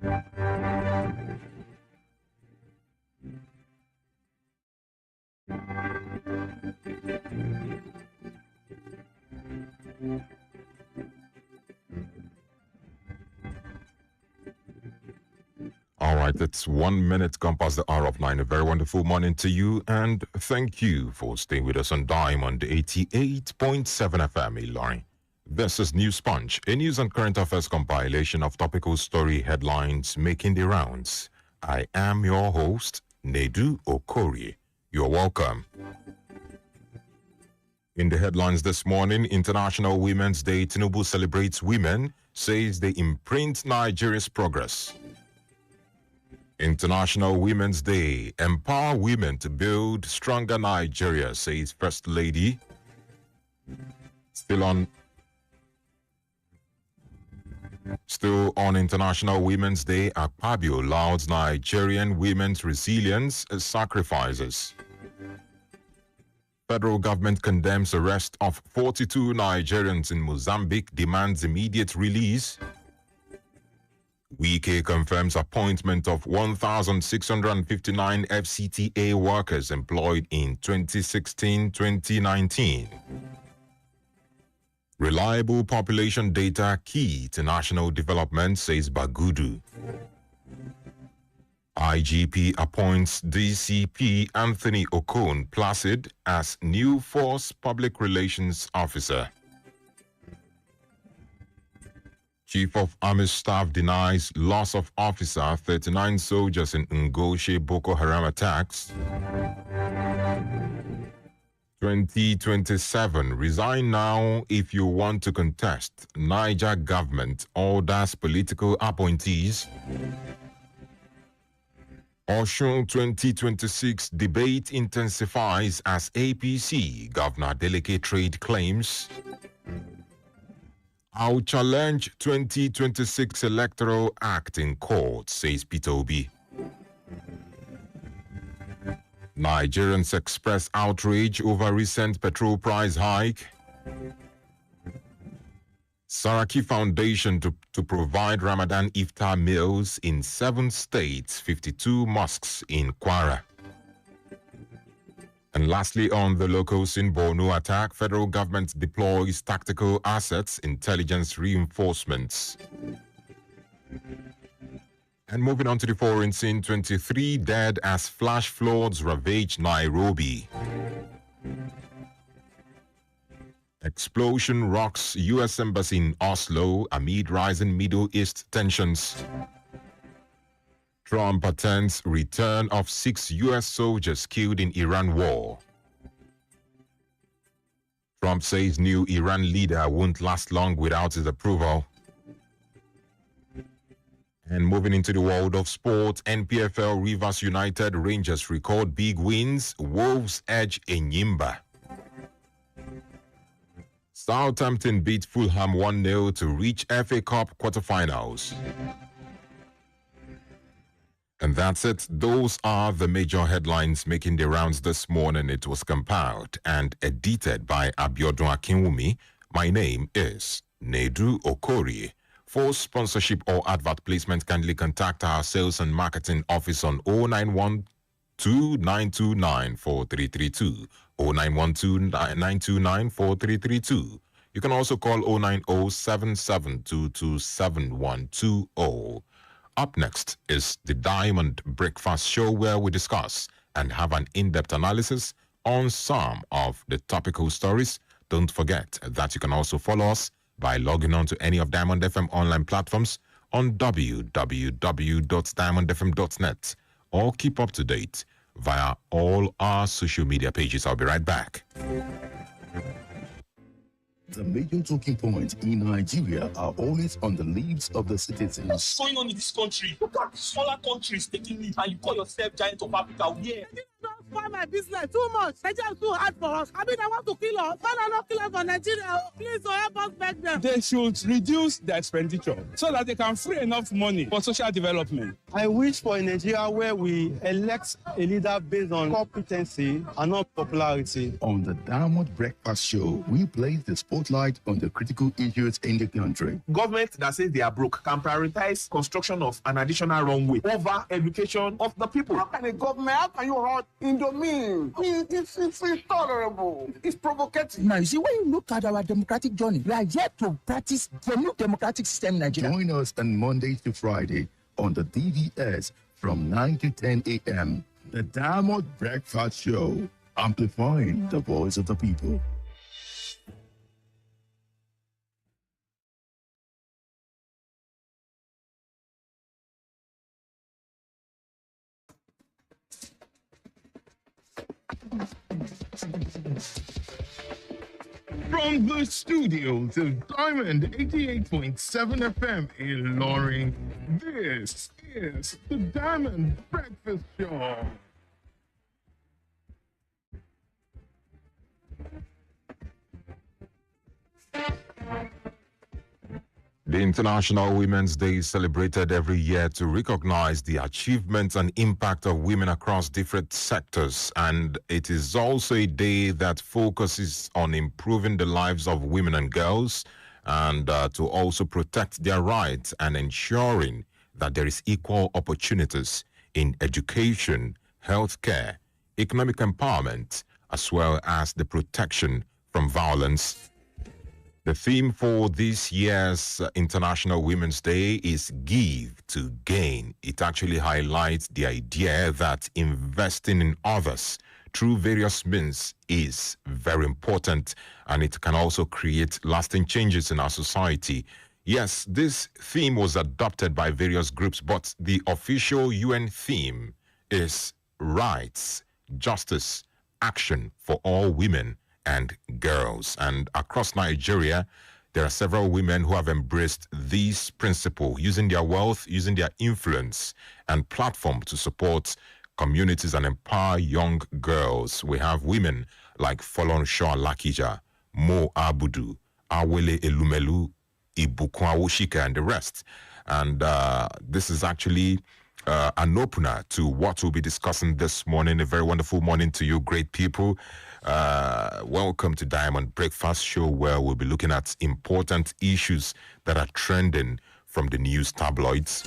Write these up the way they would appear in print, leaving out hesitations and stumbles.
All right, it's 1 minute gone past the hour of 9. A very wonderful morning to you, and thank you for staying with us on Diamond 88.7 FM, Ilorin. This is News Punch, a news and current affairs compilation of topical story headlines making the rounds. I am your host, NEDU OKORIE. You're welcome. In the headlines this morning, International Women's Day, Tinubu celebrates women, says they imprint Nigeria's progress. International Women's Day, empower women to build stronger Nigeria, says First Lady. Still on International Women's Day, Akpabio lauds Nigerian women's resilience as sacrifices. Federal government condemns arrest of 42 Nigerians in Mozambique, demands immediate release. Wike confirms appointment of 1,659 FCTA workers employed in 2016-2019. Reliable population data key to national development, says Bagudu. IGP appoints DCP Anthony Okon Placid as new Force Public Relations Officer. Chief of Army Staff denies loss of officer, 39 soldiers in Ngoshe Boko Haram attacks. 2027, resign now if you want to contest. Niger government orders political appointees. Osun 2026 debate intensifies as APC Governor Delegate Trade claims. I'll challenge 2026 Electoral Act in court, says Peter Obi. Nigerians express outrage over recent petrol price hike. Saraki Foundation to provide Ramadan iftar meals in 7 states, 52 mosques in Kwara. And lastly, on the locals in Borno attack, federal government deploys tactical assets, intelligence reinforcements. And moving on to the foreign scene, 23 dead as flash floods ravage Nairobi. Explosion rocks U.S. Embassy in Oslo amid rising Middle East tensions. Trump attends return of 6 U.S. soldiers killed in Iran war. Trump says new Iran leader won't last long without his approval. And moving into the world of sport, NPFL Rivers United Rangers record big wins. Wolves edge Enyimba. Southampton beat Fulham 1-0 to reach FA Cup quarterfinals. And that's it. Those are the major headlines making the rounds this morning. It was compiled and edited by Abiodun Akinwumi. My name is NEDU OKORIE. For sponsorship or advert placement, kindly contact our sales and marketing office on 0912-929-4332, 0912-929-4332. You can also call 090-7722-7120. Up next is the Diamond Breakfast Show, where we discuss and have an in-depth analysis on some of the topical stories. Don't forget that you can also follow us by logging on to any of Diamond FM online platforms on www.diamondfm.net, or keep up to date via all our social media pages. I'll be right back. The major talking points in Nigeria are always on the lips of the citizens. What's going on in this country? Look at smaller countries taking lead, and you call yourself giant of Africa. Yeah. spoil my business too much. Nigeria is too hard for us. I mean, I want to kill us. Why not kill us for Nigeria? Please, help us beg them. They should reduce the expenditure so that they can free enough money for social development. I wish for a Nigeria where we elect a leader based on competency and not popularity. On the Diamond Breakfast Show, we place the spotlight on the critical issues in the country. Government that says they are broke can prioritize construction of an additional runway over education of the people. How can a government, how can you hold Indomine? It's intolerable. It's provocative. Now, you see, when you look at our democratic journey, we are yet to practice the new democratic system in Nigeria. Join us on Monday to Friday on the DVS from 9 to 10 a.m. The Diamond Breakfast Show, amplifying the voice of the people. From the studios of Diamond 88.7 FM in Loring, this is the Diamond Breakfast Show. The International Women's Day is celebrated every year to recognize the achievements and impact of women across different sectors. And it is also a day that focuses on improving the lives of women and girls and to also protect their rights and ensuring that there is equal opportunities in education, healthcare, economic empowerment, as well as the protection from violence. The theme for this year's International Women's Day is Give to Gain. It actually highlights the idea that investing in others through various means is very important, and it can also create lasting changes in our society. Yes, this theme was adopted by various groups, but the official UN theme is rights, justice, action for all women and girls. And across Nigeria, there are several women who have embraced this principle, using their wealth, using their influence and platform to support communities and empower young girls. We have women like Folorunsho Alakija, Mo Abudu, Awele Elumelu, Ibukun Awoshika, and the rest. And this is actually an opener to what we'll be discussing this morning. A very wonderful morning to you, great people. Welcome to Diamond Breakfast Show, where we'll be looking at important issues that are trending from the news tabloids.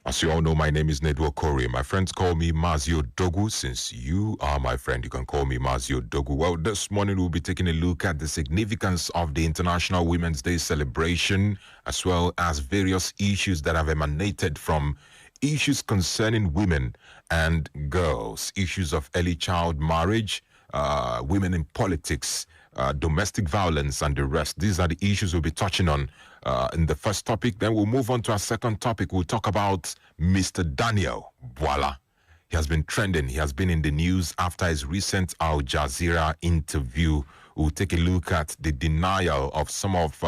As you all know, my name is NEDU OKORIE. My friends call me Mazio Dogu. Since you are my friend, you can call me Mazio Dogu. Well, this morning we'll be taking a look at the significance of the International Women's Day celebration, as well as various issues that have emanated from issues concerning women and girls, issues of early child marriage, women in politics, domestic violence, and the rest. These are the issues we'll be touching on in the first topic. Then we'll move on to our second topic. We'll talk about Mr. Daniel Bwala. He has been trending. He has been in the news after his recent Al Jazeera interview. We'll take a look at the denial of some of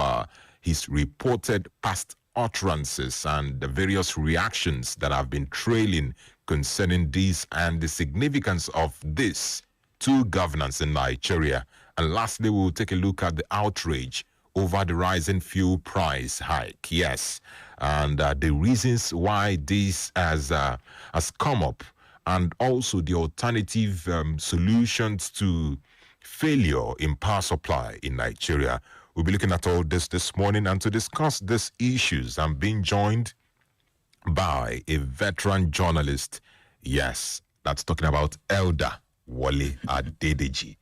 his reported past utterances and the various reactions that have been trailing concerning this and the significance of this to governance in Nigeria. And lastly, we'll take a look at the outrage over the rising fuel price hike. Yes, and the reasons why this has come up, and also the alternative solutions to failure in power supply in Nigeria. We'll be looking at all this morning, and to discuss these issues, I'm being joined by a veteran journalist. Yes, that's talking about Elder Wale Adedeji.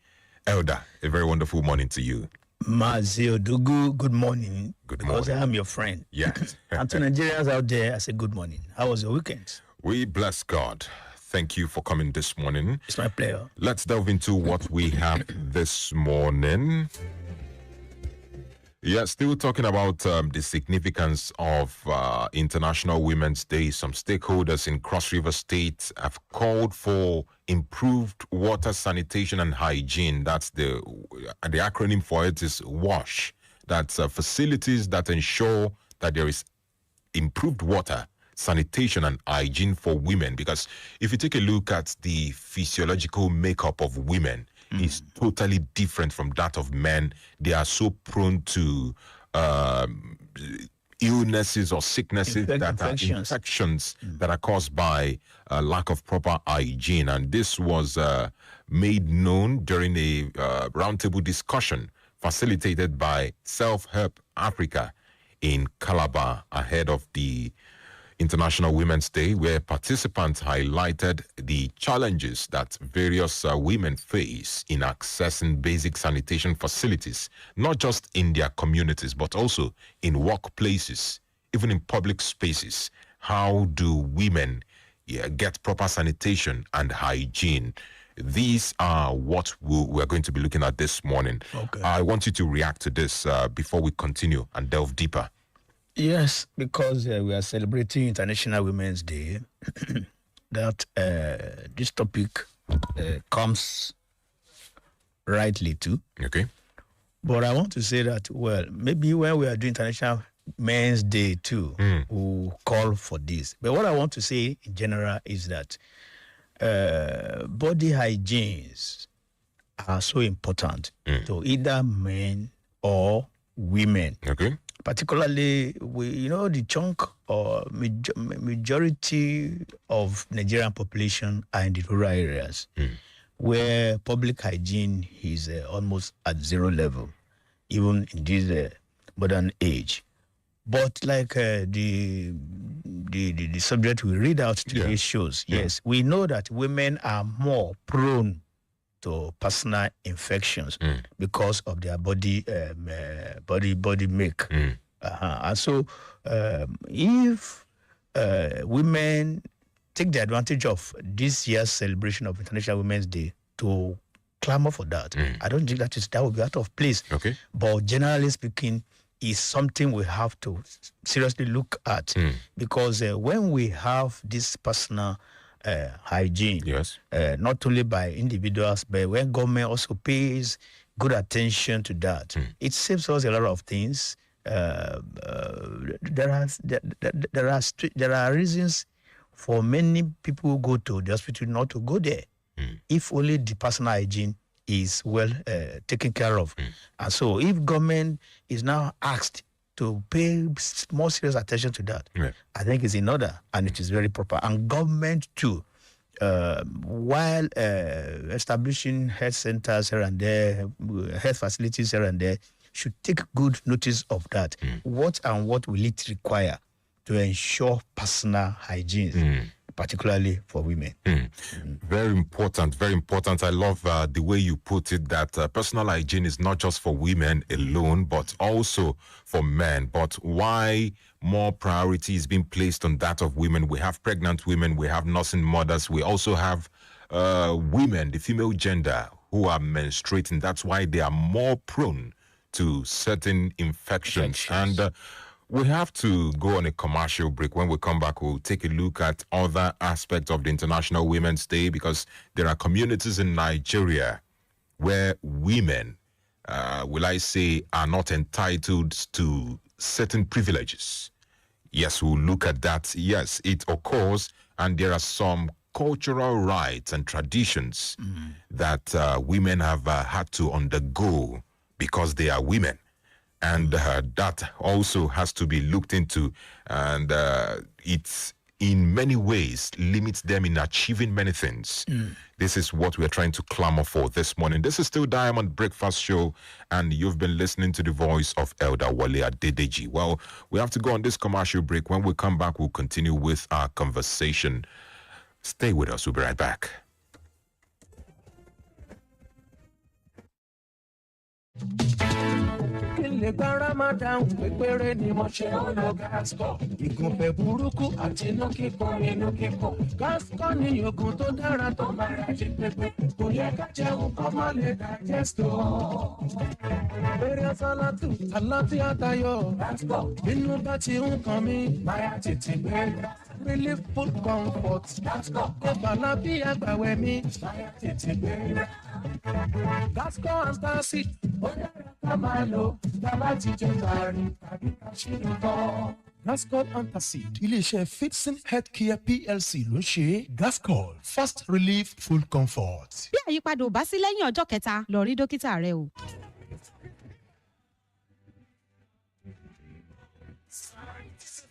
Elder, a very wonderful morning to you. Mazio Dugu, good morning. Good morning. Because I am your friend. Yes. And to Nigerians out there, I say good morning. How was your weekend? We bless God. Thank you for coming this morning. It's my pleasure. Let's delve into what we have this morning. Yeah, still talking about the significance of International Women's Day. Some stakeholders in Cross River State have called for improved water sanitation and hygiene. That's the acronym for it is WASH. That's facilities that ensure that there is improved water sanitation and hygiene for women? Because if you take a look at the physiological makeup of women, it's totally different from that of men. They are so prone to illnesses or sicknesses infections that are caused by lack of proper hygiene. And this was made known during a roundtable discussion facilitated by Self-Help Africa in Calabar ahead of the International Women's Day, where participants highlighted the challenges that various women face in accessing basic sanitation facilities, not just in their communities, but also in workplaces, even in public spaces. How do women get proper sanitation and hygiene? These are what we're going to be looking at this morning. Okay. I want you to react to this before we continue and delve deeper. Yes, because we are celebrating International Women's Day, that this topic comes rightly too. Okay. But I want to say that, well, maybe when we are doing International Men's Day too, we'll call for this. But what I want to say in general is that body hygienes are so important to either men or women. Okay. Particularly, the chunk or majority of Nigerian population are in the rural areas where public hygiene is almost at zero level, even in this modern age. But like the subject we read out today shows, yes, we know that women are more prone to personal infections because of their body make. And so if women take the advantage of this year's celebration of International Women's Day to clamor for that, I don't think that would be out of place. Okay. But generally speaking, is something we have to seriously look at because when we have this personal hygiene, not only by individuals, but when government also pays good attention to that, it saves us a lot of things. There are reasons for many people who go to the hospital not to go there, if only the personal hygiene is well taken care of. And so if government is now asked to pay more serious attention to that, I think it's in order and it is very proper. And government too, while establishing health centers here and there, health facilities here and there, should take good notice of that. What will it require to ensure personal hygiene, particularly for women? Very important, very important. I love the way you put it, that personal hygiene is not just for women alone, but also for men. But why more priority is being placed on that of women? We have pregnant women, we have nursing mothers, we also have women, the female gender, who are menstruating. That's why they are more prone to certain infections. And we have to go on a commercial break. When we come back, we'll take a look at other aspects of the International Women's Day, because there are communities in Nigeria where women, will I say, are not entitled to certain privileges. Yes, we'll look at that. Yes, it occurs, and there are some cultural rights and traditions that women have had to undergo because they are women. And that also has to be looked into. And it's in many ways limits them in achieving many things. This is what we're trying to clamor for this morning. This is still Diamond Breakfast Show, and you've been listening to the voice of Elder Wale Adedeji. Well, we have to go on this commercial break. When we come back, we'll continue with our conversation. Stay with us. We'll be right back. lè gbára má dáhùn pépéré ni mo ṣe ń lo Gascol. Ìgúnpẹ̀ burúkú àti inú kíkún. Gascol ni oògùn tó dára tó máa ra jí pépé. Kò yẹ ká jẹun kó má lè digest o. Bẹ̀rẹ̀ sálátù, àlàáfíà tayọ. Gascol inú bá ti ń kan mí. Máyà tètè gbé. Relief food comfort. Gascol kò bàlá bí àgbàwẹ̀ mi. Máyà tètè gbé. Gascol antacid. Ó dára ká máa lò. Bàbá ti jẹ tààrí tàbí ká ṣínú tán. Gascol Antacid. Ilé-iṣẹ́ Fitson Healthcare PLC ló ṣe Gascol Fast Relief Full Comfort. Bí àyípadà ò bá sí lẹ́yìn ọjọ́ kẹta, lọ rí dókítà rẹ o.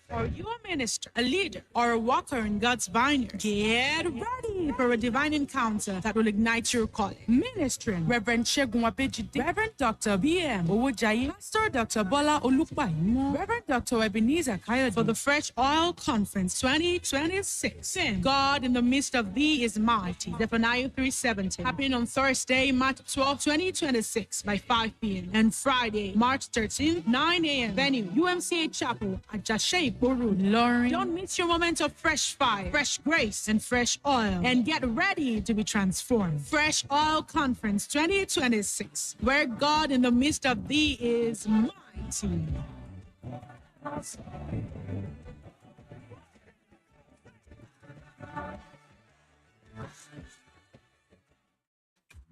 Are you a minister, a leader, or a walker in God's vineyard? Get ready for a divine encounter that will ignite your calling. Ministering Reverend Shegun Abejide, Reverend Dr. B.M. Owojayi, Pastor Dr. Bola Olupayin, Reverend Dr. Ebenezer Kayode for the Fresh Oil Conference 2026. Sin, God in the midst of thee is mighty. Zephaniah 3:17. Happening on Thursday, March 12, 2026 by 5 p.m. and Friday, March 13th, 9 a.m. Venue, UMCA Chapel at Jashay Boru, Lorraine. Don't miss your moment of fresh fire, fresh grace, and fresh oil. And get ready to be transformed. Fresh Oil Conference 2026, where God in the midst of thee is mighty.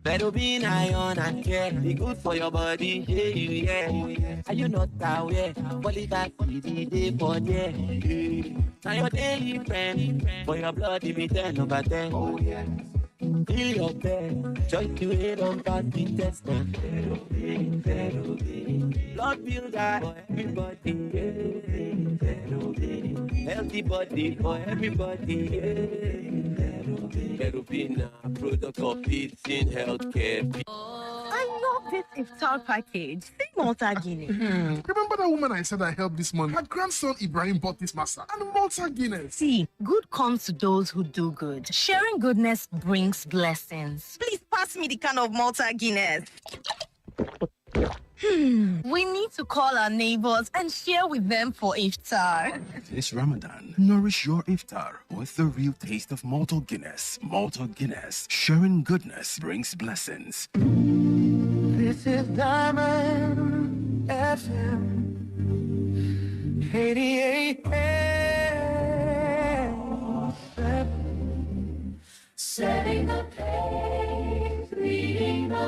Better be iron and care. Be good for your body. Yeah. Are you not aware? Polyback the day for there. Now your daily friend. For your blood, if it 10/10. Oh yeah. Feel your bed. Joy to it on party test. Blood builder for everybody. Healthy body for everybody. Kerubina, product of Peace in Healthcare. I love this iftar package. See Malta Guinness. Remember that woman I said I helped this morning? Her grandson Ibrahim bought this masa and Malta Guinness. See, good comes to those who do good. Sharing goodness brings blessings. Please pass me the can of Malta Guinness. We need to call our neighbors and share with them for iftar. This Ramadan, nourish your iftar with the real taste of Malta Guinness. Malta Guinness, sharing goodness brings blessings. This is Diamond FM 88.7. Setting the pace, leading the way.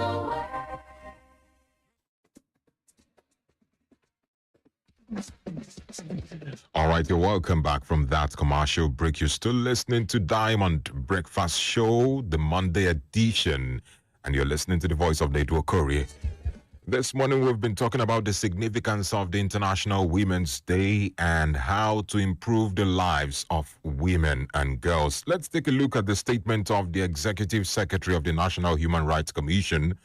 All right, you're welcome back from that commercial break. You're still listening to Diamond Breakfast Show, the Monday edition, and you're listening to the voice of NEDU OKORIE. This morning, we've been talking about the significance of the International Women's Day and how to improve the lives of women and girls. Let's take a look at the statement of the Executive Secretary of the National Human Rights Commission,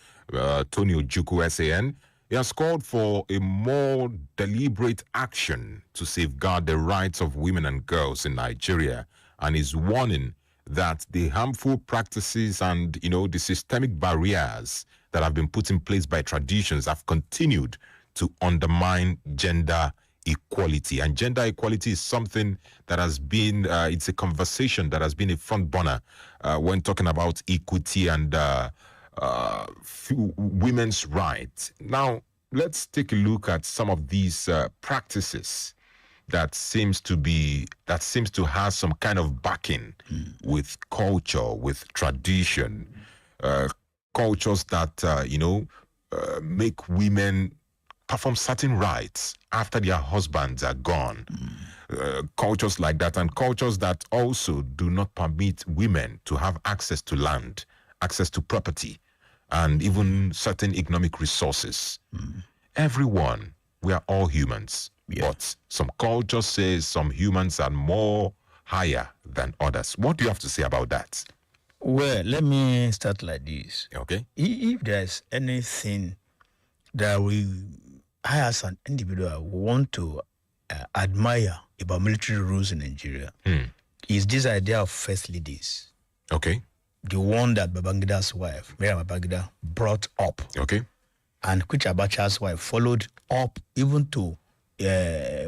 Tony Ojukwu, SAN. He has called for a more deliberate action to safeguard the rights of women and girls in Nigeria, and is warning that the harmful practices and, the systemic barriers that have been put in place by traditions have continued to undermine gender equality. And gender equality is something that has been, it's a conversation that has been a front burner when talking about equity and women's rights. Now, let's take a look at some of these practices that seems to have some kind of backing with culture, with tradition, cultures that make women perform certain rites after their husbands are gone. Cultures like that, and cultures that also do not permit women to have access to land, access to property, and even certain economic resources. Everyone, we are all humans. Yeah. But some cultures say some humans are more higher than others. What do you have to say about that? Well, let me start like this. Okay. If there's anything that I as an individual want to admire about military rules in Nigeria, is this idea of first ladies. Okay. The one that Babangida's wife, Miriam Babangida, brought up. Okay. And which Abacha's wife followed up even to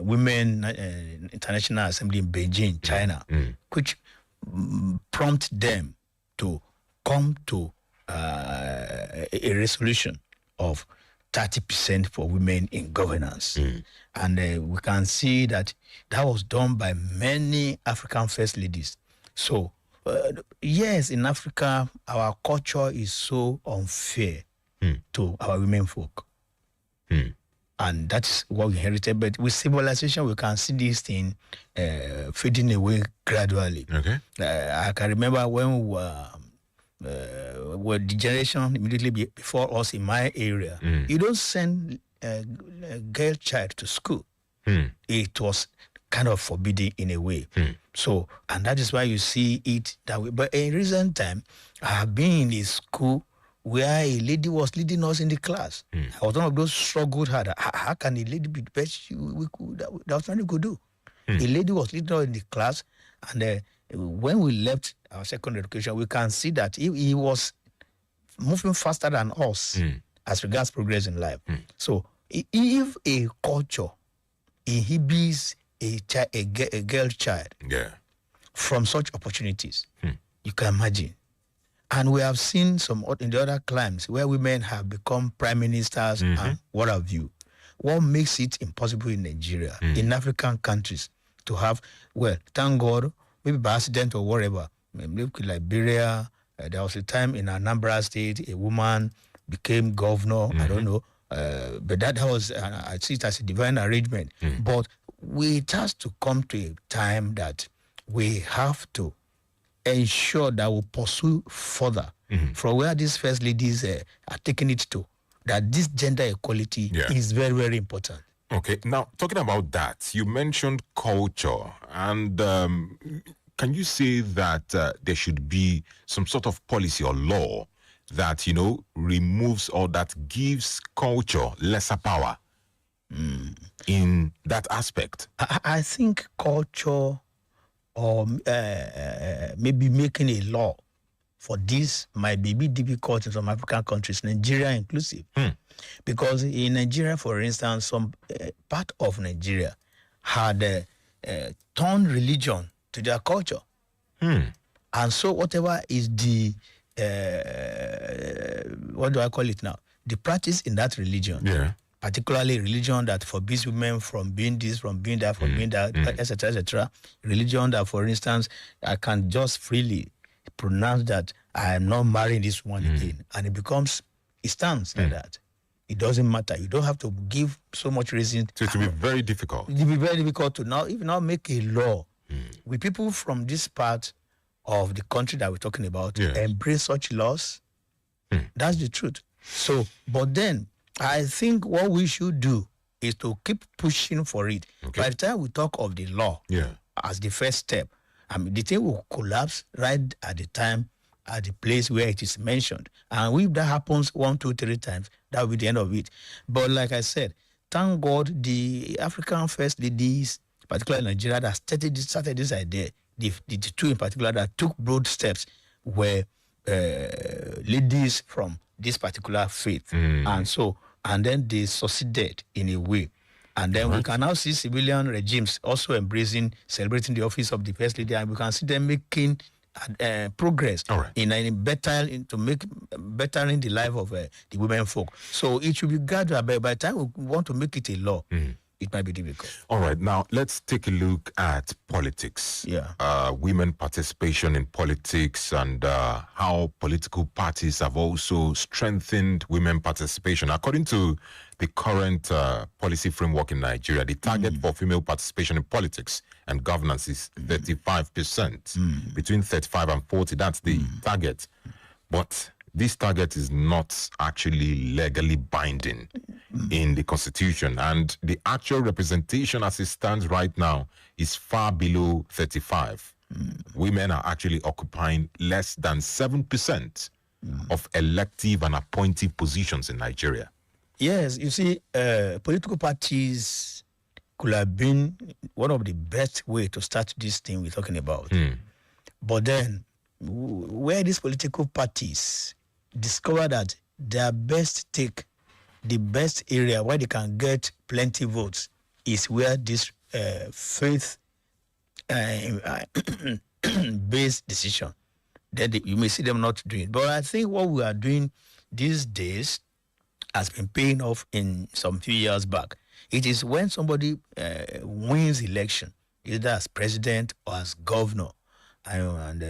Women International Assembly in Beijing, China, which prompt them to come to a resolution of 30% for women in governance. And we can see that was done by many African first ladies. So, yes, in Africa, our culture is so unfair to our women folk. And that's what we inherited. But with civilization, we can see this thing fading away gradually. Okay. I can remember when we were the generation immediately before us in my area. You don't send a girl child to school. It was kind of forbidden in a way. So, and that is why you see it that way. But in recent time, I have been in a school where a lady was leading us in the class. I was one of those struggled hard. How can a lady be the best? That was nothing we could do. A lady was leading us in the class, and when we left our secondary education, we can see that he was moving faster than us as regards progress in life. So, if a culture inhibits a girl child from such opportunities, you can imagine. And we have seen some in the other climes where women have become prime ministers and what have you. What makes it impossible in Nigeria, in African countries, to have, well, thank God, maybe by accident or whatever, maybe Liberia, there was a time in Anambra State, a woman became governor, I don't know, but that was, I see it as a divine arrangement. But it has to come to a time that we have to ensure that we pursue further from where these first ladies are taking it to, that this gender equality is very, very important. Okay, now talking about that, you mentioned culture, and can you say that there should be some sort of policy or law that, removes or that gives culture lesser power in that aspect? I think culture, or maybe making a law for this might be a bit difficult in some African countries, Nigeria inclusive. Because in Nigeria, for instance, some part of Nigeria had turned religion to their culture. And so whatever is the, what do I call it now? The practice in that religion, particularly religion that forbids women from being this, from being that, from being that, etc., etc. Religion that, for instance, I can just freely pronounce that I am not marrying this one again. And it stands like that. It doesn't matter. You don't have to give so much reason. So it will be very difficult. It will be very difficult to now, if now make a law with people from this part of the country that we're talking about, embrace such laws. That's the truth. So, but then, I think what we should do is to keep pushing for it. By the time we talk of the law as the first step, the thing will collapse right at the time, at the place where it is mentioned. And if that happens 1, 2, 3 times, that will be the end of it. But like I said, thank God the African first ladies, particularly in Nigeria, that started this idea, the two in particular that took broad steps were ladies from this particular faith. And then they succeeded in a way. And then we can now see civilian regimes also celebrating the office of the first lady, and we can see them making progress in bettering the life of the women folk. So it should be gradual, but by the time we want to make it a law, it might be difficult. All right, now let's take a look at politics. Women participation in politics and how political parties have also strengthened women participation. According to the current policy framework in Nigeria, the target for female participation in politics and governance is 35%. Between 35 and 40, that's the target. But this target is not actually legally binding in the Constitution. And the actual representation as it stands right now is far below 35. Women are actually occupying less than 7% of elective and appointive positions in Nigeria. Yes, you see, political parties could have been one of the best way to start this thing we're talking about. But then, where these political parties discover that their best take, the best area where they can get plenty votes is where this faith based decision, then you may see them not doing. But I think what we are doing these days has been paying off in some few years back. It is when somebody wins election, either as president or as governor. And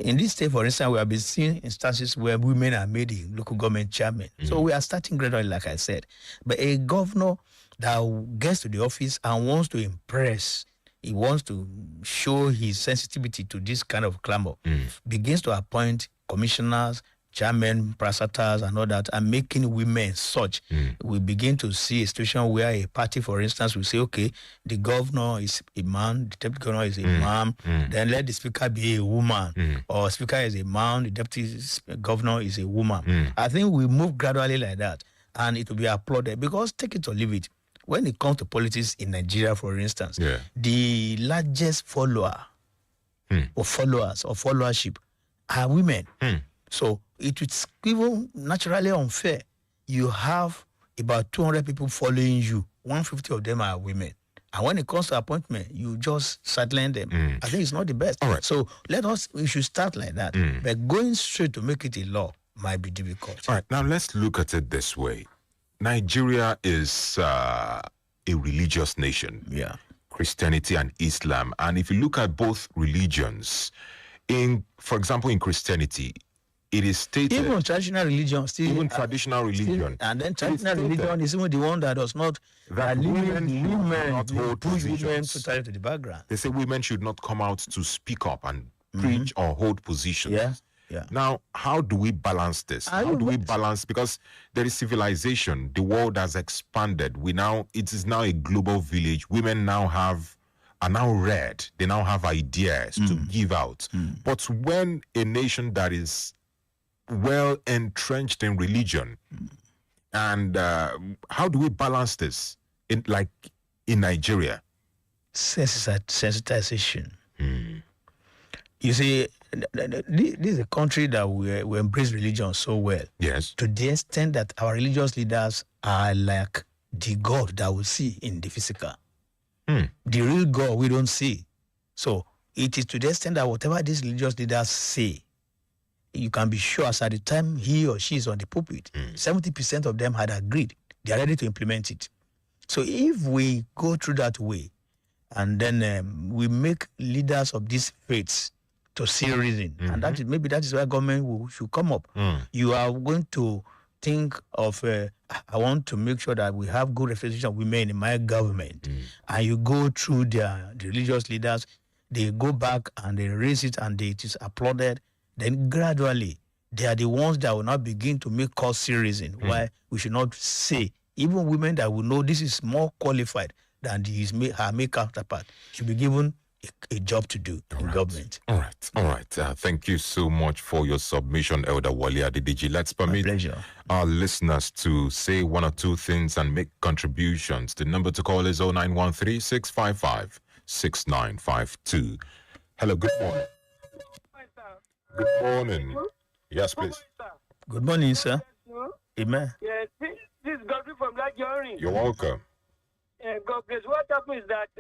in this state, for instance, we have been seeing instances where women are made the local government chairman. So we are starting gradually, like I said. But a governor that gets to the office and wants to impress, he wants to show his sensitivity to this kind of clamor, begins to appoint commissioners, chairmen, parastatals, and all that, and making women such. We begin to see a situation where a party, for instance, will say, okay, the governor is a man, the deputy governor is a man, then let the speaker be a woman, or speaker is a man, the deputy governor is a woman. I think we move gradually like that, and it will be applauded, because take it or leave it, when it comes to politics in Nigeria, for instance, the largest follower or followers or followership are women. So it is even naturally unfair. You have about 200 people following you. 150 of them are women. And when it comes to appointment, you just sideline them. I think it's not the best. All right. So we should start like that. But going straight to make it a law might be difficult. All right. Now let's look at it this way. Nigeria is a religious nation. Yeah. Christianity and Islam. And if you look at both religions, for example, in Christianity, it is stated, even traditional religion, traditional religion, and then traditional religion is even the one that does not women push women totally to the background. They say women should not come out to speak up and preach or hold positions. Yeah. Now, how do we balance this? How do we balance? Because there is civilization. The world has expanded. It is now a global village. Women are now read. They now have ideas to give out. But when a nation that is well entrenched in religion, and how do we balance this in Nigeria? Sensitization. You see, this is a country that we embrace religion so well. Yes. To the extent that our religious leaders are like the God that we see in the physical. The real God we don't see. So it is to the extent that whatever these religious leaders say, you can be sure as at the time he or she is on the pulpit, 70% of them had agreed. They are ready to implement it. So if we go through that way, and then we make leaders of these faiths to see reason, and that is where government should come up. You are going to think of, I want to make sure that we have good representation of women in my government, and you go through the religious leaders, they go back and they raise it, and it is applauded. Then gradually, they are the ones that will now begin to make us see reason why we should not say, even women that will know this is more qualified than her male counterpart should be given a job to do in government. All right. Thank you so much for your submission, Elder Wale Adediji. Let's permit our listeners to say one or two things and make contributions. The number to call is 0913-655-6952. Hello, good morning. Good morning. Yes, please. Good morning, sir. Amen. Yes, this is Godfrey from Black Journey. You're welcome. God bless. What happens is that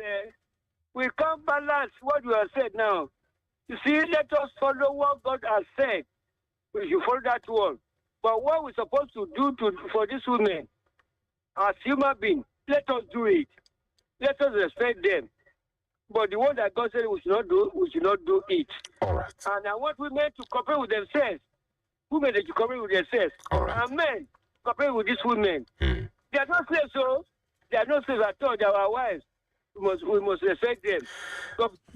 we can't balance what you have said now. You see, let us follow what God has said. We should follow that word. But what we're supposed to do for these women, as human beings, let us do it. Let us respect them. But the one that God said we should not do it. All right. And I want women to cooperate with themselves. Women, they should cooperate with themselves. All right. And men, cooperate with these women. They are not slaves, so they are not slaves at all. They are our wives. We must respect them.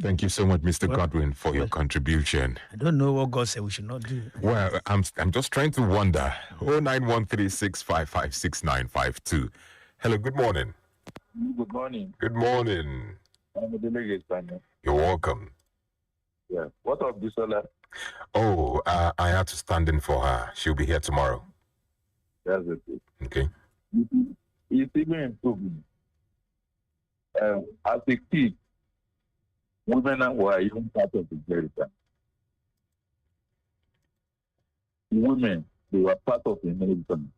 Thank you so much, Mr. Godwin, for your contribution. I don't know what God said we should not do. Well, I'm just trying to wonder. 0913-655-6952. Hello, good morning. Good morning. Good morning. I'm a delegate, You're welcome. Yeah. What of Bisola? Oh, I had to stand in for her. She'll be here tomorrow. That's it. Okay. It's even improving. As a kid, women were even part of the inheritance. Women, they were part of the inheritance.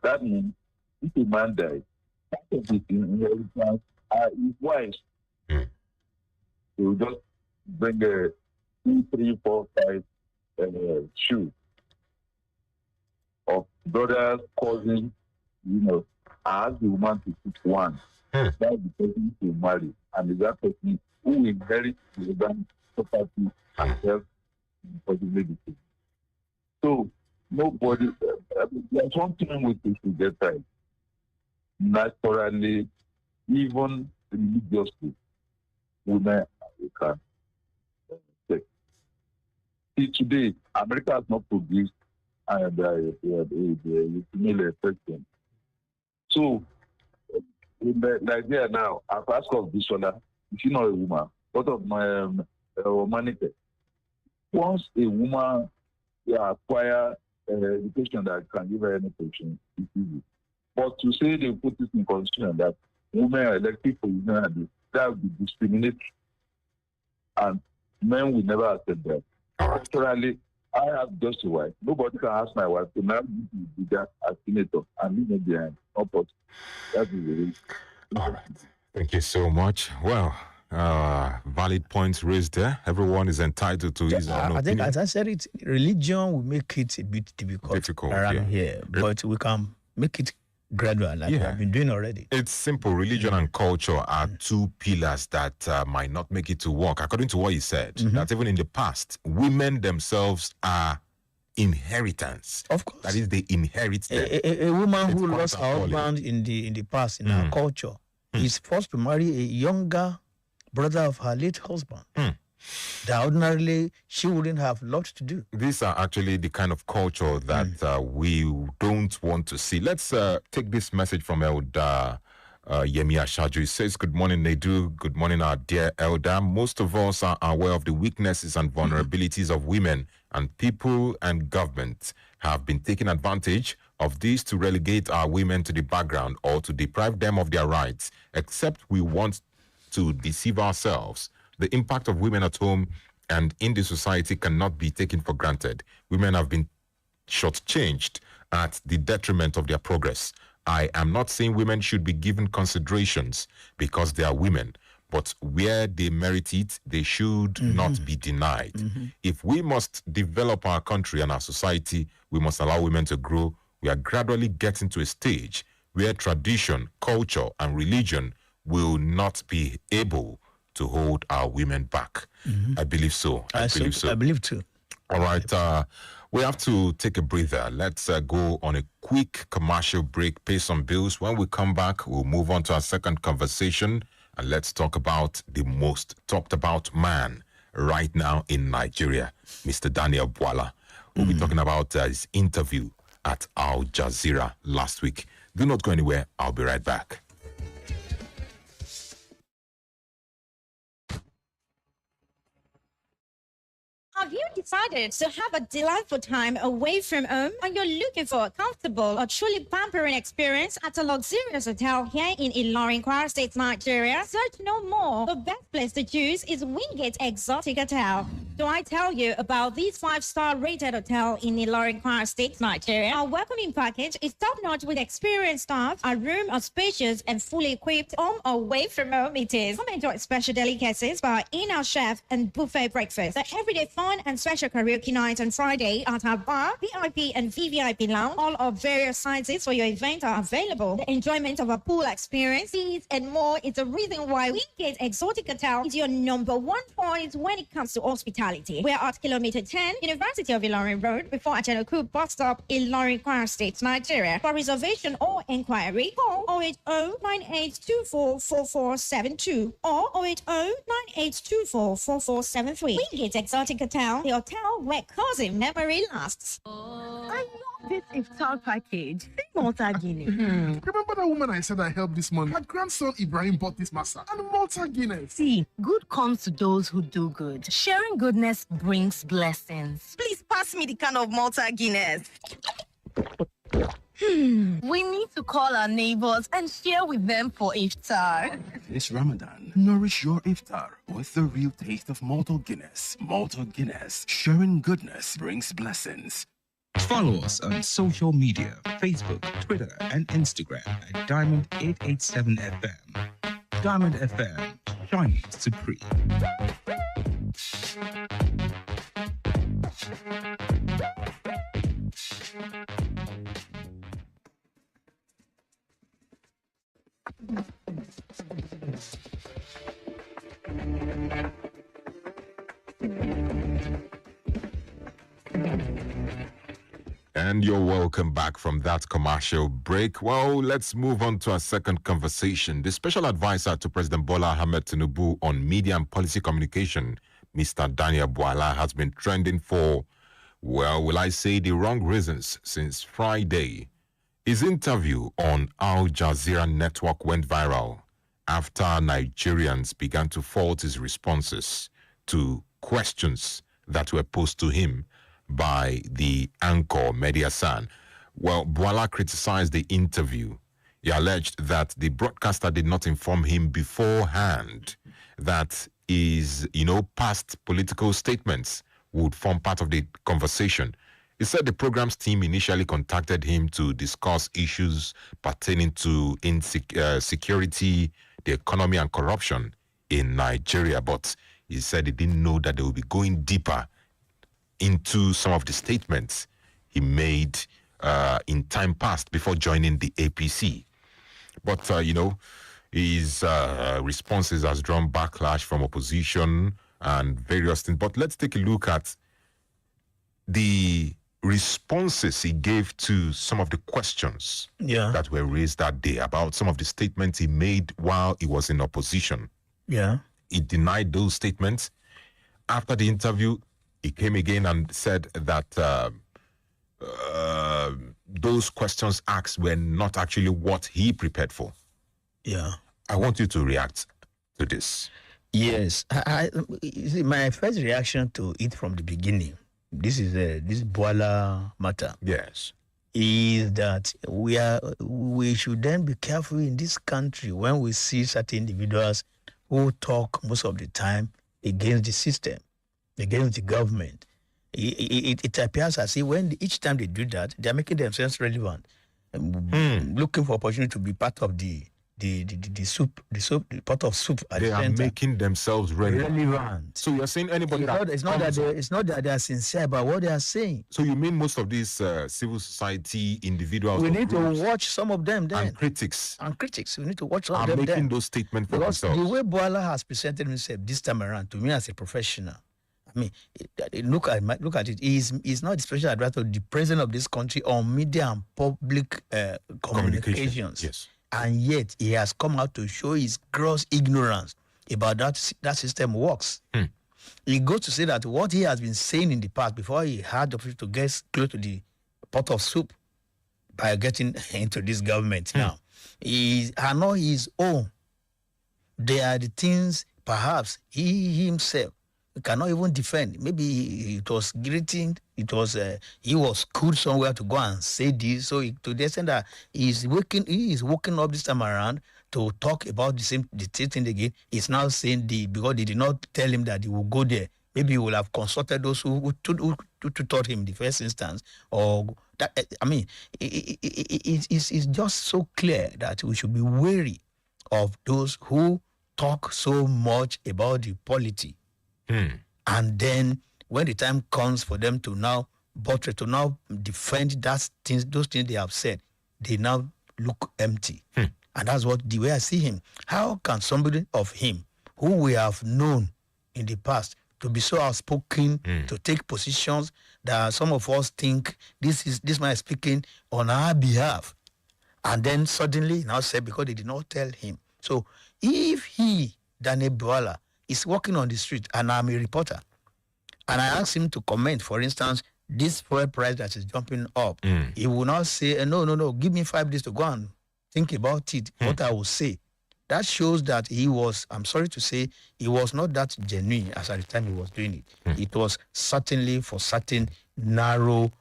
That means if a man dies, part of his inheritance are his wives. They will just bring 2, 3, 4, 5 shoes of brothers, cousins, ask the woman to pick one. That's the person to marry, and that person who inherits the bank property and help possibility. So nobody. There's one thing we should get right. naturally, even religiously, women can sex. See, today, America has not produced the female person. So, in Nigeria now, I've asked of this one, if you're not a woman, what of my humanity? Once a woman acquire education that can give her any position, it's easy. But to say they put it in constitution that women are elected for women, that would be discriminatory. And men will never accept that. Naturally, I have just a wife. Nobody can ask my wife to now be that as senator and leave me behind. Not possible. That is the reason. All right. Thank you so much. Well, valid points raised there. Everyone is entitled to his own I think, opinion. as I said, religion will make it a bit difficult around here, but we can make it gradual, like we have been doing already. It's simple. Religion and culture are two pillars that might not make it to work. According to what he said, that even in the past, women themselves are inheritance. Of course. That is, they inherit them. A woman who lost her husband in the past, in our culture, is forced to marry a younger brother of her late husband. That ordinarily she wouldn't have lots to do. These are actually the kind of culture that we don't want to see. Let's take this message from Elder Yemi Ashaju. He says, good morning, NEDU. Good morning, our dear Elder. Most of us are aware of the weaknesses and vulnerabilities of women, and people and government have been taking advantage of this to relegate our women to the background or to deprive them of their rights, except we want to deceive ourselves. The impact of women at home and in the society cannot be taken for granted. Women have been shortchanged at the detriment of their progress. I am not saying women should be given considerations because they are women, but where they merit it, they should not be denied. If we must develop our country and our society, we must allow women to grow. We are gradually getting to a stage where tradition, culture, and religion will not be able to hold our women back. I believe so. I believe so. I believe too. All right. We have to take a breather. Let's go on a quick commercial break, pay some bills. When we come back, we'll move on to our second conversation, and let's talk about the most talked about man right now in Nigeria, Mr. Daniel Bwala. We'll be talking about his interview at Al Jazeera last week. Do not go anywhere. I'll be right back. Have you decided to have a delightful time away from home, and you're looking for a comfortable or truly pampering experience at a luxurious hotel here in Ilorin, Kwara State, Nigeria? Search no more. The best place to choose is Wingate Exotic Hotel. Do I tell you about this 5-star rated hotel in Ilorin, Kwara State, Nigeria? Our welcoming package is top-notch with experienced staff. Our room are spacious and fully equipped. Home or away from home it is. Come enjoy special delicacies by our in-house chef and buffet breakfast. The everyday fun and special karaoke night on Friday at our bar, VIP and VVIP lounge. All of various sizes for your event are available. The enjoyment of a pool experience, seats, and more is the reason why Wingate Exotic Hotel is your number one point when it comes to hospitality. We are at kilometer 10, University of Ilorin Road, before Achanoku bus stop, Ilorin, Kwara State, Nigeria. For reservation or inquiry, call 080-9824-4472 or 080-9824-4473. Wingate Exotic Hotel, the hotel where cozy memory lasts. I love this iftar package. Say Malta Guinness. Remember that woman I said I helped this morning? Her grandson Ibrahim bought this masa and Malta Guinness. See, good comes to those who do good. Sharing goodness brings blessings. Please pass me the can of Malta Guinness. We need to call our neighbors and share with them for iftar. This Ramadan, nourish your iftar with the real taste of Malta Guinness. Malta Guinness, sharing goodness brings blessings. Follow us on social media, Facebook, Twitter, and Instagram at Diamond887FM. Diamond FM, shining supreme. And you're welcome back from that commercial break. Well, let's move on to our second conversation. The special advisor to President Bola Ahmed Tinubu on media and policy communication, Mr. Daniel Bwala, has been trending for, well, will I say the wrong reasons since Friday. His interview on Al Jazeera Network went viral after Nigerians began to fault his responses to questions that were posed to him by the anchor Mehdi Hassan. Well, Bwala criticized the interview. He alleged that the broadcaster did not inform him beforehand that his, past political statements would form part of the conversation. He said the program's team initially contacted him to discuss issues pertaining to insecurity, the economy, and corruption in Nigeria, but he said he didn't know that they would be going deeper into some of the statements he made in time past before joining the APC. But, his responses has drawn backlash from opposition and various things. But let's take a look at the responses he gave to some of the questions that were raised that day about some of the statements he made while he was in opposition. Yeah. He denied those statements. After the interview, he came again and said that those questions asked were not actually what he prepared for. Yeah. I want you to react to this. Yes. You see, my first reaction to it from the beginning, this Bwala matter. Yes. Is that we should then be careful in this country when we see certain individuals who talk most of the time against the system, against the government. It appears as if each time they do that, they're making themselves relevant, looking for opportunity to be part of the pot of soup. They are making themselves relevant. So you're saying anybody it's not that they are sincere about what they are saying. So you mean most of these civil society individuals? We need to watch some of them then. And critics. We need to watch some of them making those statements for because themselves. The way Bwala has presented himself this time around, to me as a professional, I mean, look at it. He's not the special advisor to the president of this country on media and public communications. Yes. And yet he has come out to show his gross ignorance about that system works. He goes to say that what he has been saying in the past before he had the opportunity to get close to the pot of soup by getting into this government now are not his own. They are the things perhaps he himself cannot even defend. Maybe it was greeting. It was he was schooled somewhere to go and say this. So to the extent that he is waking up this time around to talk about the same thing again. He's now saying because they did not tell him that he will go there. Maybe he will have consulted those who taught him in the first instance. Or that it's just so clear that we should be wary of those who talk so much about the polity. And then when the time comes for them to now defend those things they have said, they now look empty. And that's the way I see him. How can somebody of him, who we have known in the past, to be so outspoken, to take positions that some of us think this man is speaking on our behalf, and then suddenly now say because they did not tell him. So if he, Daniel Bwala, is walking on the street and I'm a reporter, and I ask him to comment, for instance, this fuel price that is jumping up, he will not say, no, give me 5 days to go and think about it, what I will say. That shows that he was, I'm sorry to say, he was not that genuine as at the time he was doing it. It was certainly for certain narrow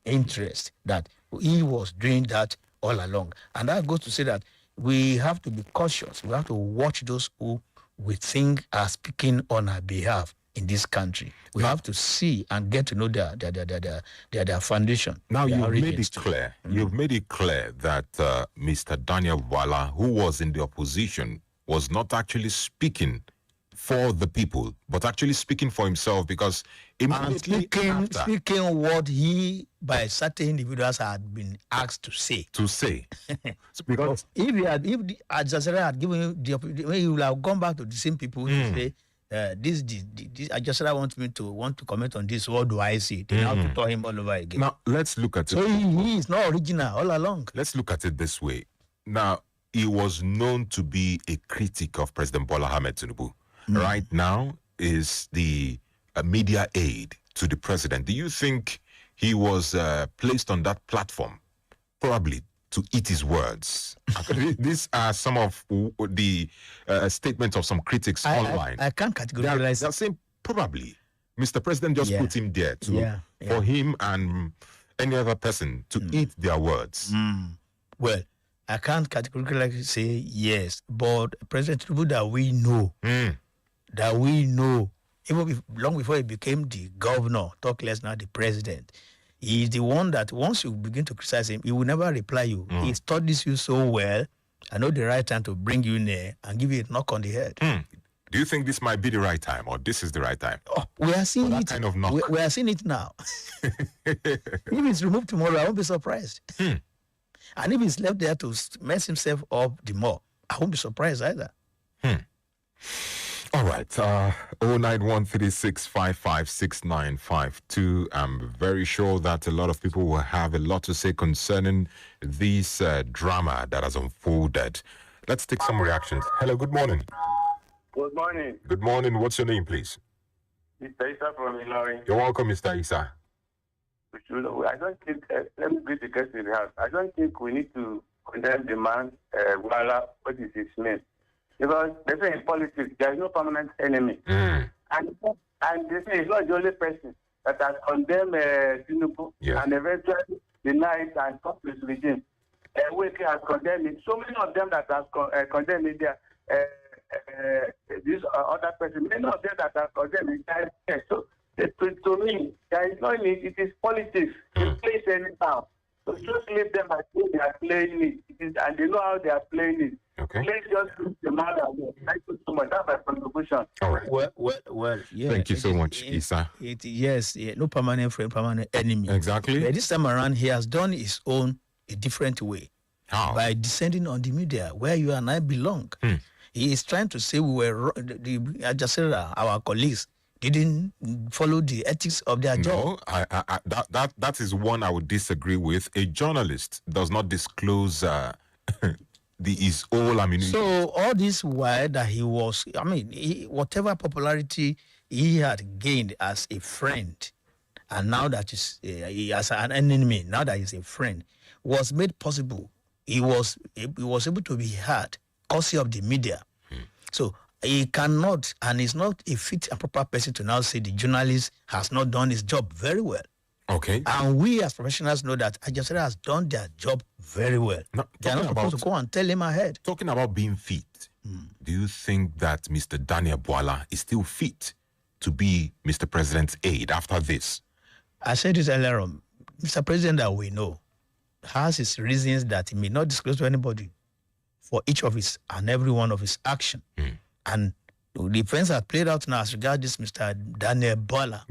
interest that he was doing that all along. And that goes to say that we have to be cautious. We have to watch those who we think are speaking on our behalf in this country. We have to see and get to know their foundation. Now you've made it clear. You've made it clear that Mr. Daniel Bwala, who was in the opposition, was not actually speaking for the people, but actually speaking for himself, because immediately speaking what he by certain individuals had been asked to say. Because if Al Jazeera had given him the opportunity, he would have gone back to the same people to say this I just said I want to comment on this. What do I see? Then I have to tell him all over again. Now, let's look at it. So he is not original all along. Let's look at it this way. Now, he was known to be a critic of President Bola Ahmed Tinubu. Right now is the media aid to the president. Do you think he was placed on that platform probably to eat his words? These are some of the statements of some critics online. I can't categorize. They're saying probably Mr. President just put him there for him and any other person to eat their words. Well, I can't categorically say yes, but President Tinubu that we know, even long before he became the governor, talk less now the president, he is the one that once you begin to criticize him, he will never reply you. He studies you so well. I know the right time to bring you near and give you a knock on the head. Do you think this might be the right time, or this is the right time? Oh, we are seeing it. Kind of knock. We are seeing it now. If it's removed tomorrow, I won't be surprised. And if he's left there to mess himself up the more, I won't be surprised either. All right. 09136556952. I'm very sure that a lot of people will have a lot to say concerning this drama that has unfolded. Let's take some reactions. Hello, good morning. Good morning. Good morning. What's your name, please? Mr. Isa from Ilorin. You're welcome, Mr. Isa. I don't think, let me greet the guest in the house. I don't think we need to condemn the man, what is his name? Because they say in politics, there is no permanent enemy. And they say he's not the only person that has condemned Tinubu and eventually denied and stopped his regime. Wake has condemned it. So many of them that have condemned it, this other person, many of them that have condemned it. So to me, there is no need. It is politics. It plays anyhow. So just leave them as they are playing it. And they know how they are playing it. Okay. Let's just leave the matter. Thank you so much. That's my contribution. All right. Well, yeah. Thank you so much, Isa. Yes, no permanent friend, permanent enemy. Exactly. But this time around, he has done his own a different way. How? By descending on the media where you and I belong. He is trying to say we were I just said our colleagues didn't follow the ethics of their job. No, that is one I would disagree with. A journalist does not disclose his whole ammunition. So all this while that he was, whatever popularity he had gained as a friend, and now that he as an enemy, now that he's a friend, was made possible. He was able to be heard, courtesy of the media. So he cannot, and he's not a fit and proper person to now say the journalist has not done his job very well. Okay. And we as professionals know that Ajasera has done their job very well. Now, they are not supposed to go and tell him ahead. Talking about being fit, do you think that Mr. Daniel Bwala is still fit to be Mr. President's aide after this? I said this earlier on. Mr. President that we know has his reasons that he may not disclose to anybody for each of his and every one of his action. And the defense has played out now as regards this Mr. Daniel Bwala,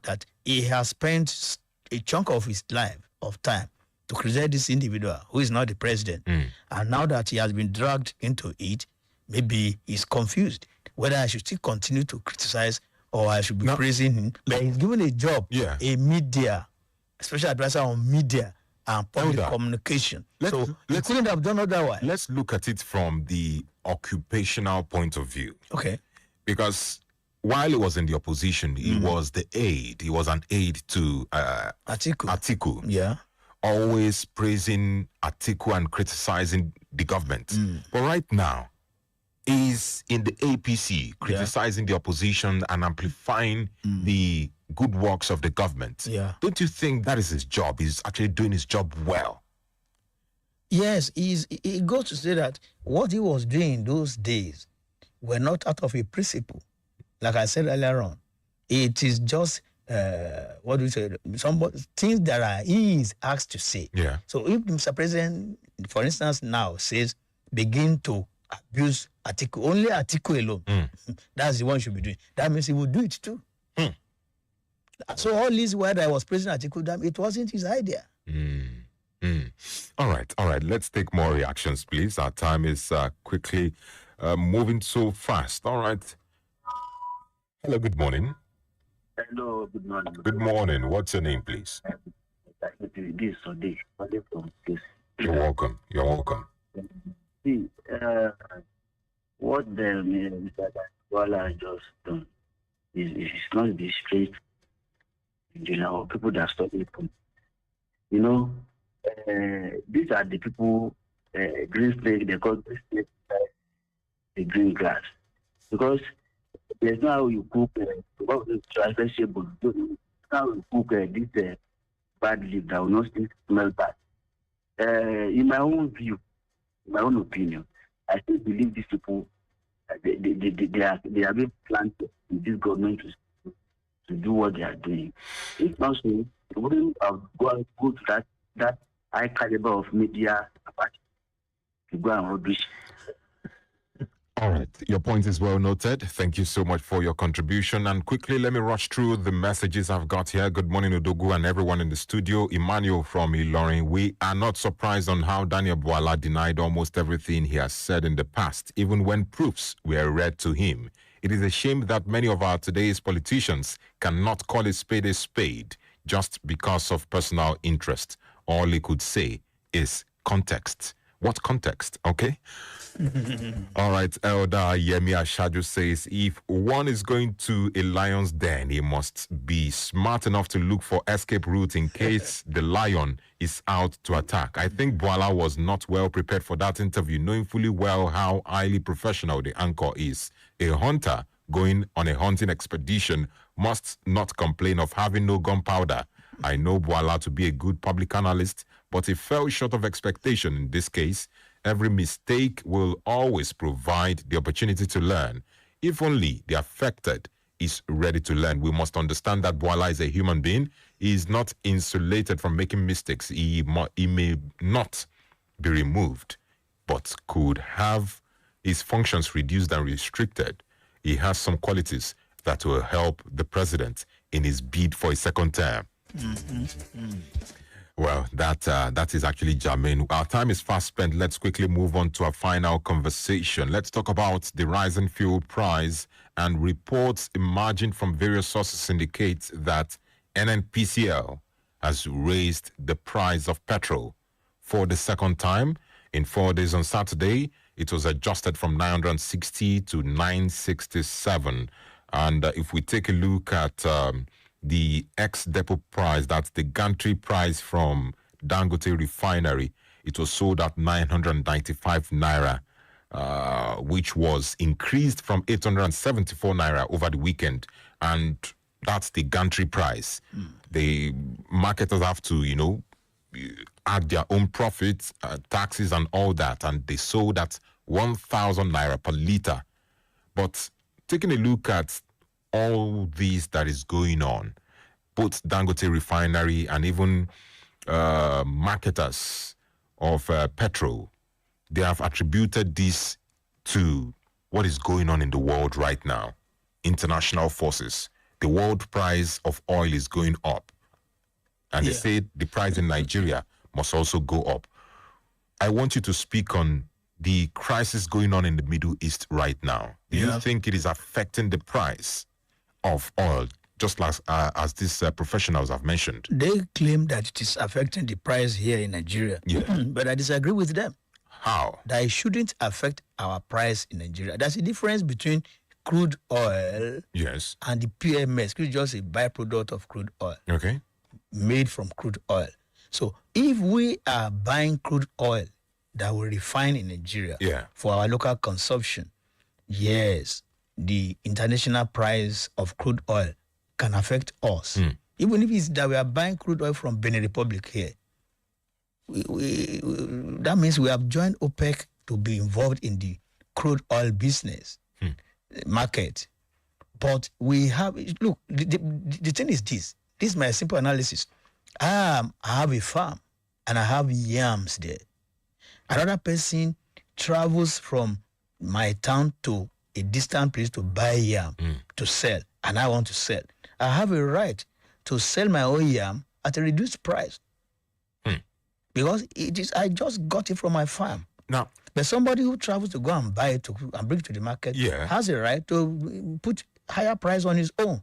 that he has spent a chunk of his life, of time, to criticize this individual who is not the president. And now that he has been dragged into it, maybe he's confused whether I should still continue to criticize or I should be praising him. But he's given a job, a media, special advisor on media and public communication. He couldn't have done otherwise. Let's look at it from the occupational point of view. Okay. Because while he was in the opposition, he was the aide. He was an aide to Atiku. Yeah. Always praising Atiku and criticizing the government. But right now, he's in the APC, criticizing the opposition and amplifying the good works of the government. Don't you think that is his job? He's actually doing his job well. Yes, he goes to say that what he was doing in those days were not out of a principle. Like I said earlier on, it is just, what do you say, things that he is asked to say. So if Mr. President, for instance, now says, begin to abuse Atiku, only Atiku alone, that's the one should be doing. That means he will do it too. So all this while I was praising Atiku, it wasn't his idea. All right. Let's take more reactions, please. Our time is quickly moving so fast. All right. Hello, good morning. Hello, good morning. Good morning. What's your name, please? This Sunday from this. You're welcome. You're welcome. See, what the Mr. Wala just done is not the straight, people that study it. You know, these are the people, green snake, they call green snake the green grass. Because there's no how you cook, what is transferable, how you cook this bad leaf that will not still smell bad. In my own view, in my own opinion, I still believe these people, they are being planted in this government to do what they are doing. If not so, they wouldn't have go to that high caliber of media to go and rubbish. All right. Your point is well noted. Thank you so much for your contribution. And quickly, let me rush through the messages I've got here. Good morning, Udogu, and everyone in the studio. Emmanuel from Ilorin. We are not surprised on how Daniel Bwala denied almost everything he has said in the past, even when proofs were read to him. It is a shame that many of our today's politicians cannot call a spade just because of personal interest. All he could say is context. What context? Okay. All right. Elder Yemi Ashaju says, if one is going to a lion's den, he must be smart enough to look for escape route in case the lion is out to attack. I think Bwala was not well prepared for that interview, knowing fully well how highly professional the anchor is. A hunter going on a hunting expedition must not complain of having no gunpowder. I know Bwala to be a good public analyst, but he fell short of expectation in this case. Every mistake will always provide the opportunity to learn. If only the affected is ready to learn. We must understand that Bwala is a human being. He is not insulated from making mistakes. He may not be removed, but could have his functions reduced and restricted. He has some qualities that will help the president in his bid for a second term. Well, that is actually germane. Our time is fast spent. Let's quickly move on to our final conversation. Let's talk about the rising fuel price, and reports emerging from various sources indicate that NNPCL has raised the price of petrol for the second time in 4 days. On Saturday, it was adjusted from 960 to 967. And if we take a look at the ex-depot price, that's the gantry price from Dangote Refinery, it was sold at 995 naira, which was increased from 874 naira over the weekend. And that's the gantry price. The marketers have to, add their own profits, taxes and all that, and they sold at 1,000 naira per liter. But taking a look at all this that is going on, both Dangote Refinery and even marketers of petrol, they have attributed this to what is going on in the world right now. International forces. The world price of oil is going up. And they say the price in Nigeria must also go up. I want you to speak on the crisis going on in the Middle East right now. Do you think it is affecting the price of oil, just as these professionals have mentioned? They claim that it is affecting the price here in Nigeria. But I disagree with them. How? That it shouldn't affect our price in Nigeria. There's a difference between crude oil and the PMS, which is just a byproduct of crude oil. Okay. Made from crude oil. So if we are buying crude oil that we refine in Nigeria for our local consumption, yes, the international price of crude oil can affect us. Even if it's that we are buying crude oil from Benin Republic here, that means we have joined OPEC to be involved in the crude oil business market. But we have, look, the thing is this. This is my simple analysis. I have a farm and I have yams there. Another person travels from my town to a distant place to buy yam to sell, and I want to sell. I have a right to sell my own yam at a reduced price because I just got it from my farm. Now, but somebody who travels to go and buy it and bring it to the market has a right to put higher price on its own.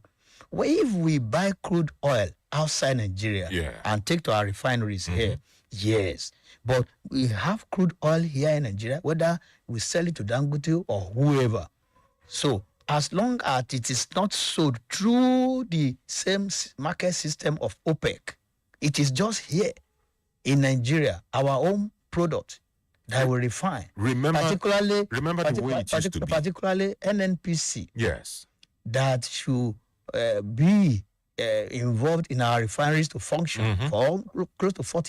Well, if we buy crude oil outside Nigeria and take to our refineries here, yes. But we have crude oil here in Nigeria, whether we sell it to Dangote or whoever. So as long as it is not sold through the same market system of OPEC, it is just here in Nigeria, our own product that we refine. Remember the way it used to be. Particularly NNPC. Yes. That should be involved in our refineries to function for close to 4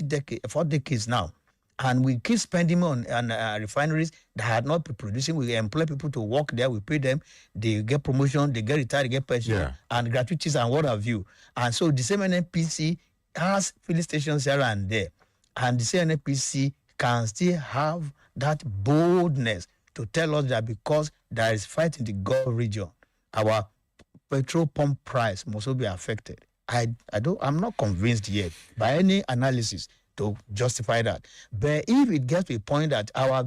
decades now. And we keep spending on refineries that had not been producing. We employ people to work there. We pay them. They get promotion. They get retired. They get pension and gratuities and what have you. And so the same NNPC has filling stations here and there. And the same NNPC can still have that boldness to tell us that because there is fight in the Gulf region, our petrol pump price must also be affected. I'm not convinced yet by any analysis to justify that. But if it gets to a point that our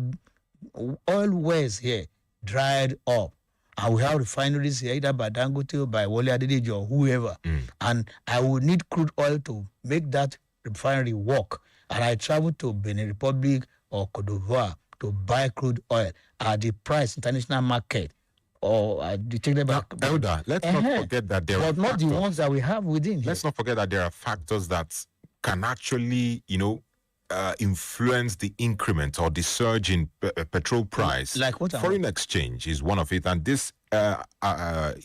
oil wells here dried up, and we have refineries here either by Dangote or by Wole Adedeji or whoever, and I would need crude oil to make that refinery work, and I travel to Benin Republic or Cote d'Ivoire to buy crude oil at the price international market, or Elder, let's not forget that there are not the ones that we have within. Let's not forget that there are factors that can actually, influence the increment or the surge in petrol price. Like what? Foreign exchange is one of it, and this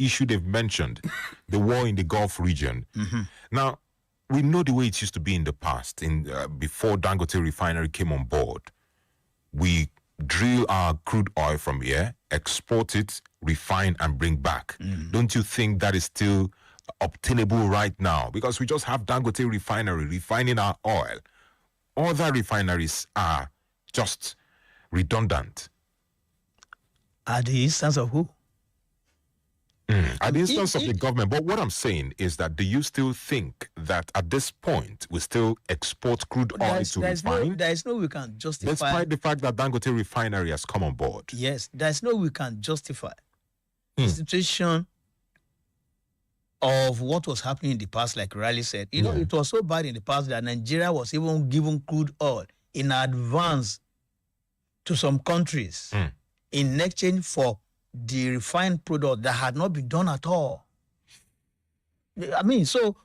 issue they've mentioned, the war in the Gulf region. Now, we know the way it used to be in the past. Before Dangote Refinery came on board, we drill our crude oil from here, export it, refine, and bring back. Don't you think that is still obtainable right now? Because we just have Dangote Refinery refining our oil. Other refineries are just redundant. At the instance of who? At the instance of the government. But what I'm saying is that do you still think that at this point we still export crude oil to refine? There is no we can justify. Despite the fact that Dangote Refinery has come on board. Yes, there is no we can justify the situation of what was happening in the past, like Riley said. It was so bad in the past that Nigeria was even given crude oil in advance to some countries in exchange for the refined product that had not been done at all. I mean, so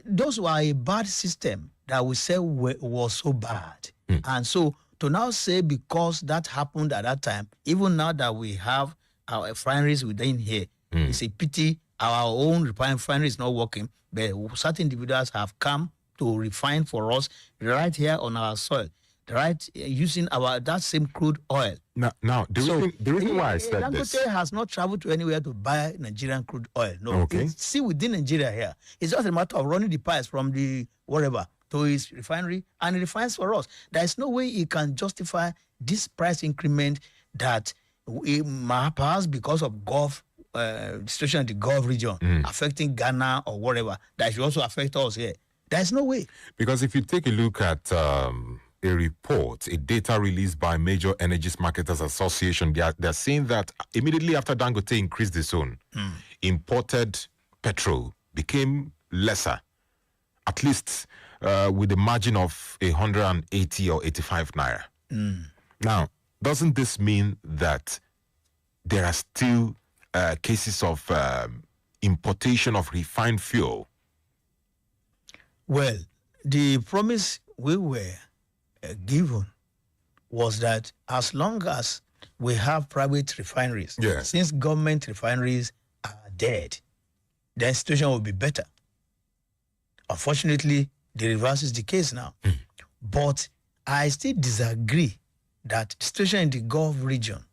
those were a bad system that we said was so bad. And so to now say because that happened at that time, even now that we have our refineries within here, it's a pity our own refinery is not working, but certain individuals have come to refine for us right here on our soil, right, using that same crude oil. Now the reason why I said this, Dangote has not traveled to anywhere to buy Nigerian crude oil. No, okay. It's still within Nigeria here. It's just a matter of running the pipes from the whatever to his refinery, and he refines for us. There is no way he can justify this price increment that perhaps because of Gulf situation in the Gulf region affecting Ghana or whatever, that should also affect us here. There's no way. Because if you take a look at a report, a data released by Major Energies Marketers Association, they're saying that immediately after Dangote increased its own, imported petrol became lesser, at least with a margin of 180 or 85 naira. Now, doesn't this mean that there are still cases of importation of refined fuel? Well, the promise we were given was that as long as we have private refineries, since government refineries are dead, the situation will be better. Unfortunately, the reverse is the case now. But I still disagree that the situation in the Gulf region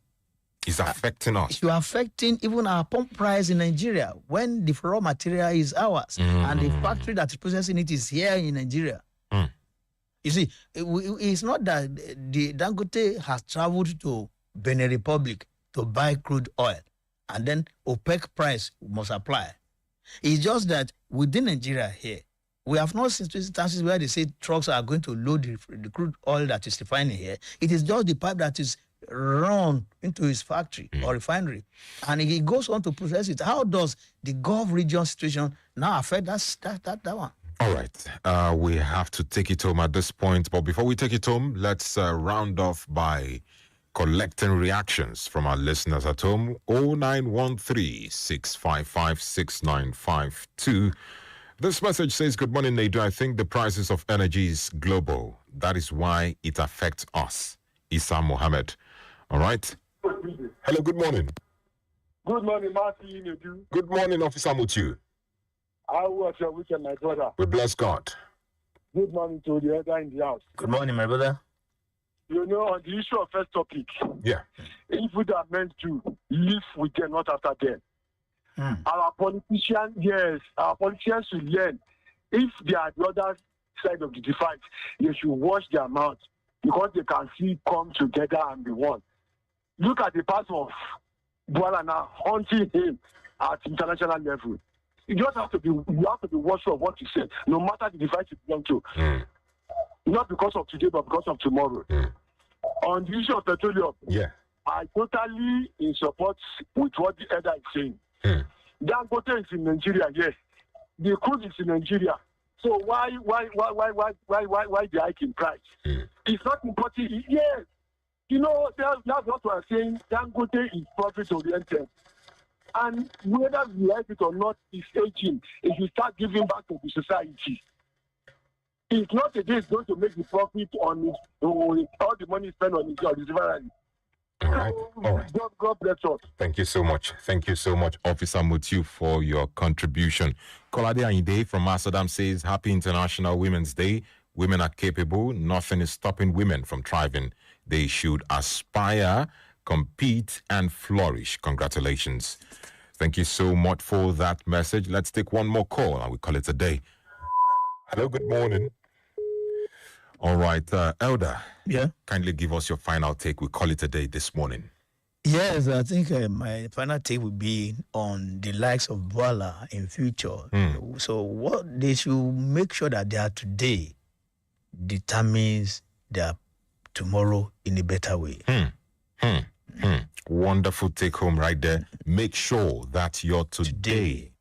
is affecting us. It's affecting even our pump price in Nigeria when the raw material is ours and the factory that is processing it is here in Nigeria. You see, it's not that the Dangote has traveled to Benin Republic to buy crude oil and then OPEC price must apply. It's just that within Nigeria here, we have not seen instances where they say trucks are going to load the crude oil that is refining here. It is just the pipe that is run into his factory or refinery, and he goes on to process it. How does the Gulf region situation now affect that one? All right. We have to take it home at this point. But before we take it home, let's round off by collecting reactions from our listeners at home. 0913 655 6952. This message says, good morning, NEDU. I think the prices of energy is global. That is why it affects us. Issa Mohammed. All right. Hello, good morning. Good morning, Martin. NEDU. Good morning, Officer Mutu. How was your weekend, my brother? We bless God. Good morning to the other in the house. Good morning, my brother. You know, on the issue of first topic, yeah, if we are meant to live with them, not after them. Our politicians, yes, our politicians should learn. If they are the other side of the divide, they should wash their mouth because they can see come together and be one. Look at the part of Bola now haunting him at international level. You just have to be watchful of what you say, no matter the divide you belong to. Not because of today, but because of tomorrow. On the issue of petroleum, I totally in support with what the elder is saying. Dangote is in Nigeria, yes. The crude is in Nigeria. So why the hike in price? It's not important. Yes. You know, that's what we're saying. Dangote is profit oriented. And whether we like it or not, it's aging. If you start giving back to the society, it's not a day it's going to make the profit on all the money spent on his refinery. All right. All right. God bless us. Thank you so much. Thank you so much, Officer Mutu, for your contribution. Kolade Ayinde from Asadam says, Happy International Women's Day. Women are capable. Nothing is stopping women from thriving. They should aspire, compete, and flourish. Congratulations. Thank you so much for that message. Let's take one more call and we call it a day. Hello, good morning. All right, Elder. Yeah. Kindly give us your final take. We call it a day this morning. Yes, I think my final take would be on the likes of Bola in future. So what they should make sure that they are today determines their tomorrow in a better way. Wonderful take home right there. Make sure that your today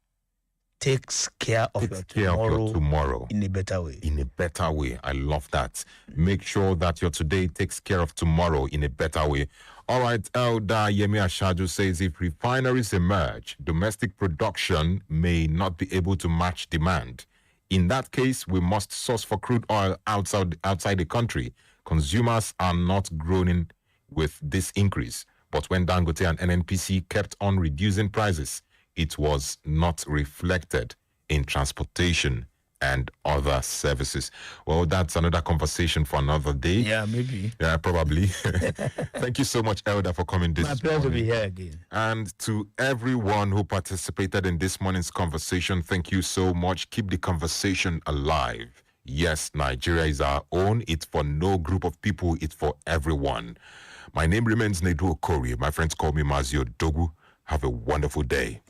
takes care of your tomorrow in a better way. In a better way. I love that. Make sure that your today takes care of tomorrow in a better way. All right, Elda Yemi Ashaju says if refineries emerge, domestic production may not be able to match demand. In that case, we must source for crude oil outside the country. Consumers are not groaning with this increase. But when Dangote and NNPC kept on reducing prices, it was not reflected in transportation and other services. Well, that's another conversation for another day. Yeah, maybe. Yeah, probably. Thank you so much, Elder, for coming this morning. My pleasure to be here again. And to everyone who participated in this morning's conversation, thank you so much. Keep the conversation alive. Yes, Nigeria is our own. It's for no group of people. It's for everyone. My name remains NEDU OKORIE. My friends call me Mazio Dogu. Have a wonderful day.